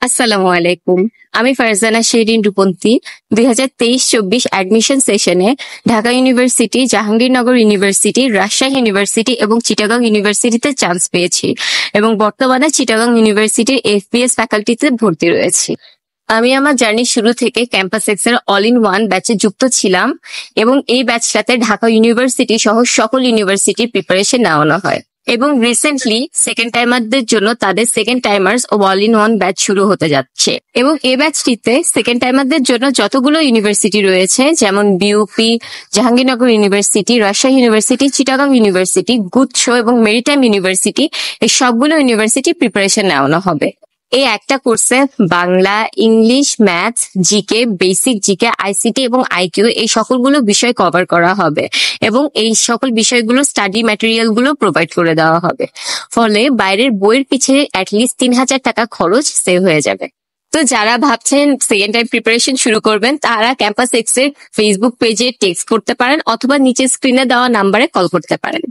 আসসালামু আলাইকুম। আমি ফারজানা শিরিন রূপন্তী 2023-24 অ্যাডমিশন সেশনে Dhaka university, Jahangirnagar university, Rajshahi university এবং চিটাগাং ইউনিভার্সিটিতে চান্স পেয়েছি এবং বর্তমানে চিটাগাং ইউনিভার্সিটির এফবিএস ফ্যাকাল্টিতে ভর্তি রয়েছি। আমি আমার জার্নি শুরু থেকে ক্যাম্পাস এক্সের অল ইন ওয়ান ব্যাচে যুক্ত ছিলাম এবং এই ব্যাচটাতে ঢাকা ইউনিভার্সিটি সহ সকল ইউনিভার্সিটির প্রিপারেশন নেওয়ানো হয়। এবং রিসেন্টলি সেকেন্ড টাইমারদের জন্য তাদের সেকেন্ড টাইমার্স ও অল ইন ওয়ান ব্যাচ শুরু হতে যাচ্ছে এবং এই ব্যাচটিতে সেকেন্ড টাইমারদের জন্য যতগুলো ইউনিভার্সিটি রয়েছে, যেমন BUP, Jahangirnagar university, Rajshahi university, Chittagong university, গুচ্ছ এবং মেরিটাইম ইউনিভার্সিটি, এই সবগুলো ইউনিভার্সিটি প্রিপারেশন নেওয়ানো হবে। এই একটা কোর্সে Bangla, English, math, GK, basic GK, ICT এবং আইকিউ এই সকলগুলো বিষয় কভার করা হবে এবং এই সকল বিষয়গুলো স্টাডি ম্যাটেরিয়াল গুলো প্রোভাইড করে দেওয়া হবে। ফলে বাইরের বইয়ের পিছনে অ্যাটলিস্ট 3,000 টাকা খরচ সেভ হয়ে যাবে। তো যারা ভাবছেন সেকেন্ড টাইম প্রিপারেশন শুরু করবেন, তারা ক্যাম্পাস এক্স এর ফেসবুক পেজে টেক্সট করতে পারেন অথবা নিচে স্ক্রিনে দেওয়া নাম্বারে কল করতে পারেন।